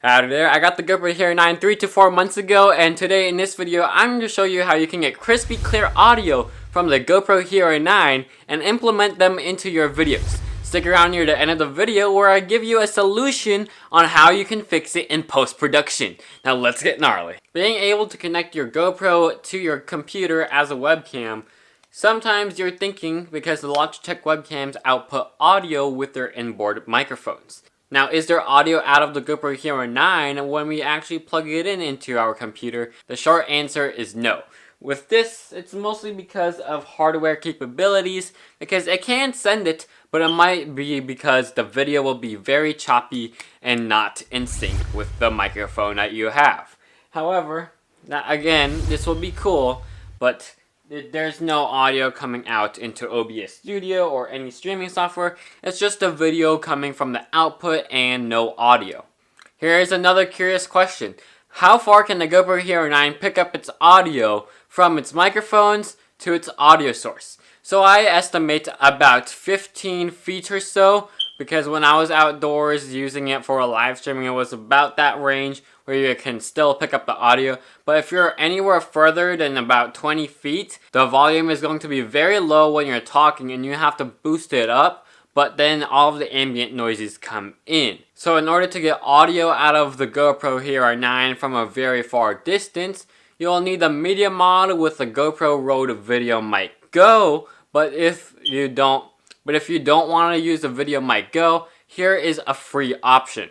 Howdy there, I got the GoPro Hero 9 3 to 4 months ago, and today in this video I'm going to show you how you can get crispy clear audio from the GoPro Hero 9 and implement them into your videos. Stick around near the end of the video where I give you a solution on how you can fix it in post-production. Now let's get gnarly. Being able to connect your GoPro to your computer as a webcam, sometimes you're thinking because the Logitech webcams output audio with their inboard microphones. Now, is there audio out of the GoPro Hero 9 when we actually plug it in into our computer? The short answer is no. With this, it's mostly because of hardware capabilities, because it can send it, but it might be because the video will be very choppy and not in sync with the microphone that you have. However, again, this will be cool, but there's no audio coming out into OBS Studio or any streaming software. It's just a video coming from the output and no audio. Here is another curious question. How far can the GoPro Hero 9 pick up its audio from its microphones to its audio source? So I estimate about 15 feet or so, because when I was outdoors using it for a live streaming, it was about that range where you can still pick up the audio. But if you're anywhere further than about 20 feet, the volume is going to be very low when you're talking and you have to boost it up, but then all of the ambient noises come in. So in order to get audio out of the GoPro Hero 9 from a very far distance, you'll need the media mod with the GoPro Rode Video Mic Go, but if you don't want to use the Video Mic Go, here is a free option.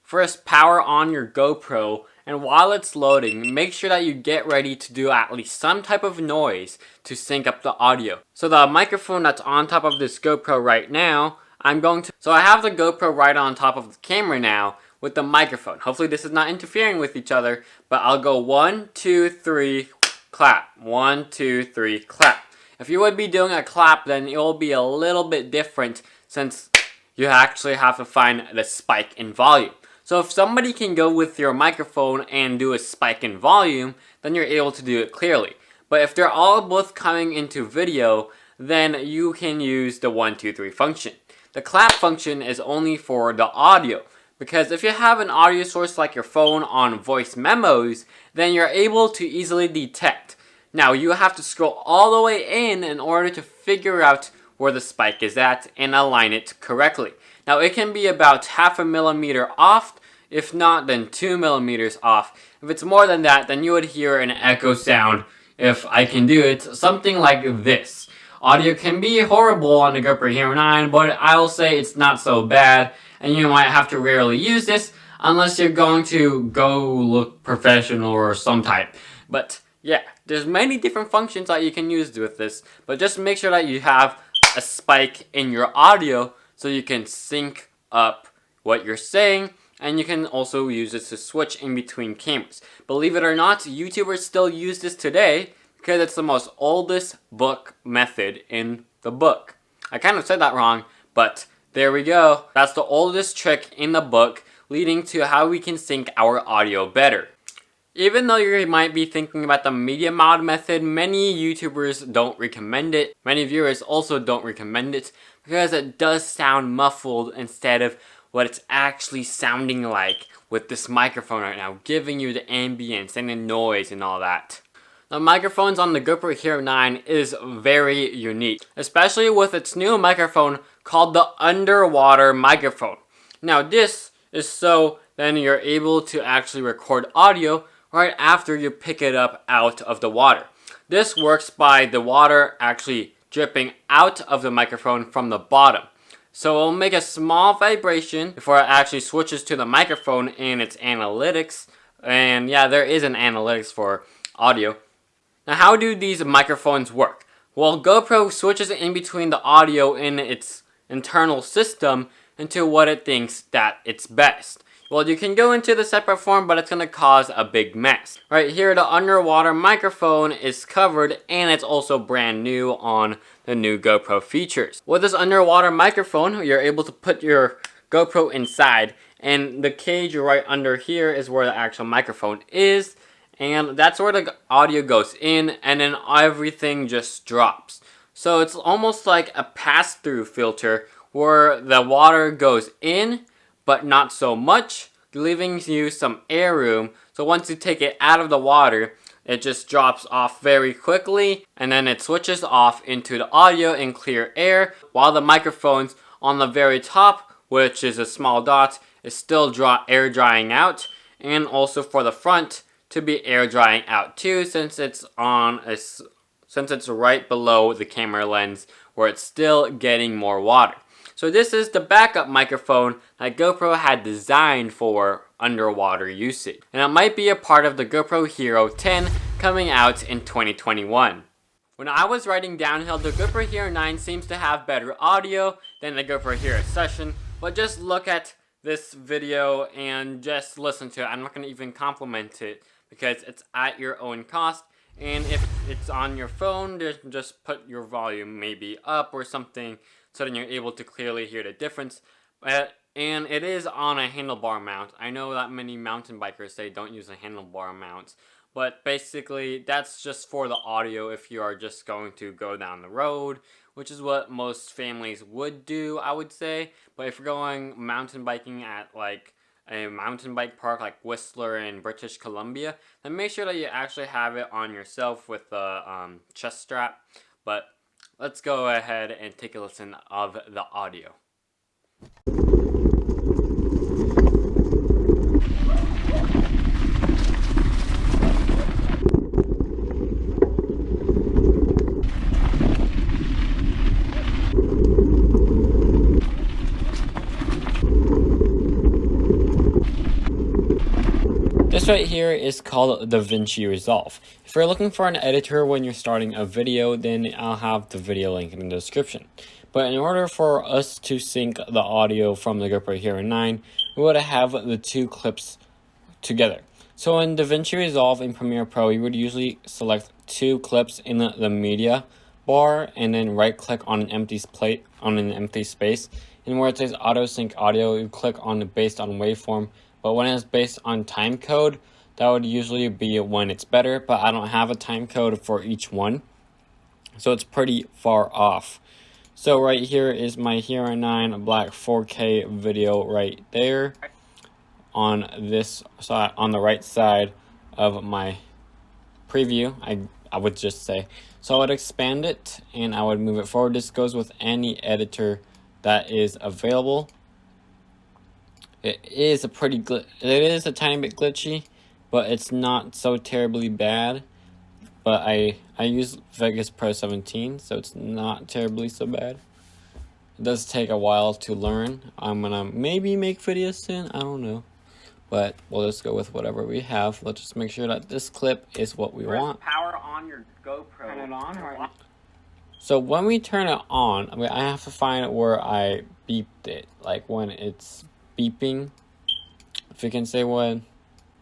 First, power on your GoPro, and while it's loading, make sure that you get ready to do at least some type of noise to sync up the audio. So the microphone that's on top of this GoPro right now, so I have the GoPro right on top of the camera now with the microphone. Hopefully this is not interfering with each other, but I'll go 1, 2, 3, clap. 1, 2, 3, clap. If you would be doing a clap, then it will be a little bit different since you actually have to find the spike in volume. So if somebody can go with your microphone and do a spike in volume, then you're able to do it clearly. But if they're all both coming into video, then you can use the 1, 2, 3 function. The clap function is only for the audio, because if you have an audio source like your phone on voice memos, then you're able to easily detect. Now you have to scroll all the way in order to figure out where the spike is at and align it correctly. Now it can be about 0.5 millimeter off, if not then 2 millimeters off. If it's more than that, then you would hear an echo sound. If I can do it, something like this. Audio can be horrible on the GoPro Hero 9, but I'll say it's not so bad, and you might have to rarely use this unless you're going to go look professional or some type. But yeah, there's many different functions that you can use with this, but just make sure that you have a spike in your audio so you can sync up what you're saying, and you can also use this to switch in between cameras. Believe it or not, YouTubers still use this today because it's the most oldest book method in the book. I kind of said that wrong, but there we go. That's the oldest trick in the book, leading to how we can sync our audio better. Even though you might be thinking about the media mod method, many YouTubers don't recommend it. Many viewers also don't recommend it because it does sound muffled instead of what it's actually sounding like with this microphone right now, giving you the ambience and the noise and all that. The microphones on the GoPro Hero 9 is very unique, especially with its new microphone called the underwater microphone. Now this is so then you're able to actually record audio right after you pick it up out of the water. This works by the water actually dripping out of the microphone from the bottom. So it'll make a small vibration before it actually switches to the microphone in its analytics. And yeah, there is an analytics for audio. Now how do these microphones work? Well, GoPro switches in between the audio in its internal system into what it thinks that it's best. Well, you can go into the separate form, but it's going to cause a big mess. Right here, the underwater microphone is covered, and it's also brand new on the new GoPro features. With this underwater microphone, you're able to put your GoPro inside, and the cage right under here is where the actual microphone is, and that's where the audio goes in, and then everything just drops. So it's almost like a pass-through filter where the water goes in, but not so much, leaving you some air room. So once you take it out of the water, it just drops off very quickly, and then it switches off into the audio in clear air, while the microphones on the very top, which is a small dot, is still air drying out, and also for the front to be air drying out too, since it's right below the camera lens where it's still getting more water. So this is the backup microphone that GoPro had designed for underwater usage, and it might be a part of the GoPro Hero 10 coming out in 2021. When I was riding downhill, the GoPro Hero 9 seems to have better audio than the GoPro Hero Session, but just look at this video and just listen to it. I'm not going to even compliment it because it's at your own cost, and if it's on your phone, just put your volume maybe up or something so then you're able to clearly hear the difference. And it is on a handlebar mount. I know that many mountain bikers say don't use a handlebar mount, but basically that's just for the audio if you are just going to go down the road, which is what most families would do, I would say. But if you're going mountain biking at like a mountain bike park like Whistler in British Columbia, then make sure that you actually have it on yourself with a chest strap. But let's go ahead and take a listen of the audio. This right here is called DaVinci Resolve. If you're looking for an editor when you're starting a video, then I'll have the video link in the description. But in order for us to sync the audio from the GoPro Hero 9, we would have the two clips together. So in DaVinci Resolve in Premiere Pro, you would usually select two clips in the media bar and then right click on an empty space. And where it says auto sync audio, you click on the based on waveform. But when it's based on time code, that would usually be when it's better, but I don't have a time code for each one, so it's pretty far off. So right here is my Hero 9 Black 4K video right there on this side, on the right side of my preview, I would just say. So I would expand it and I would move it forward. This goes with any editor that is available. It is a tiny bit glitchy, but it's not so terribly bad. But I use Vegas Pro 17, so it's not terribly so bad. It does take a while to learn. I'm gonna maybe make videos soon, I don't know. But we'll just go with whatever we have. Let's just make sure that this clip is what we want. Power on your GoPro. Turn it on or... So when we turn it on, I have to find where I beeped it, like when it's beeping. If you can say one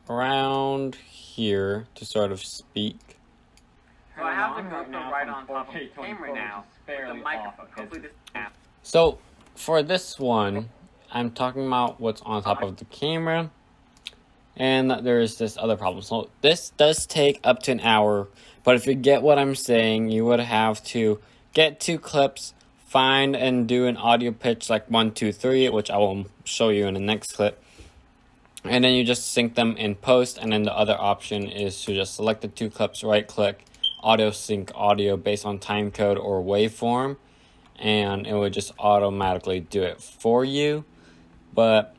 around here to sort of speak. So I have the GoPro right on top of the camera now with the microphone. Hopefully this So for this one, I'm talking about what's on top of the camera, and there's this other problem. So this does take up to an hour, but if you get what I'm saying, you would have to get two clips, find and do an audio pitch like 1, 2, 3, which I will show you in the next clip. And then you just sync them in post, and then the other option is to just select the two clips, right click, auto sync audio based on time code or waveform, and it would just automatically do it for you. But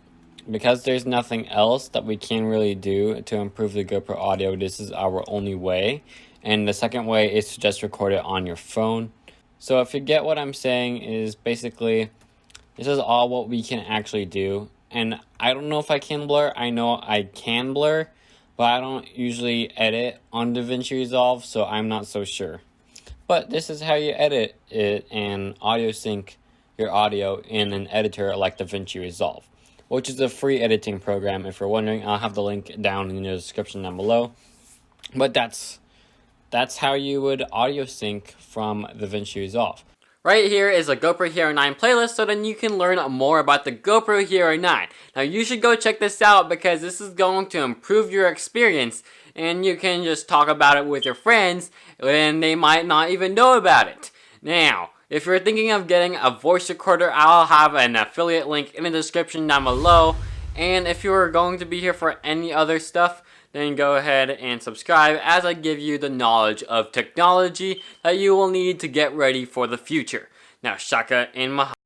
because there's nothing else that we can really do to improve the GoPro audio, this is our only way. And the second way is to just record it on your phone. So if you get what I'm saying, is basically this is all what we can actually do. And I don't know if I can blur. I know I can blur, but I don't usually edit on DaVinci Resolve, so I'm not so sure. But this is how you edit it and audio sync your audio in an editor like DaVinci Resolve, which is a free editing program. If you're wondering, I'll have the link down in the description down below. But that's how you would audio sync from DaVinci Resolve. Right here is a GoPro Hero 9 playlist, so then you can learn more about the GoPro Hero 9. Now you should go check this out because this is going to improve your experience, and you can just talk about it with your friends and they might not even know about it. Now, if you're thinking of getting a voice recorder, I'll have an affiliate link in the description down below. And if you are going to be here for any other stuff, then go ahead and subscribe as I give you the knowledge of technology that you will need to get ready for the future. Now, Shaka and Mahalo.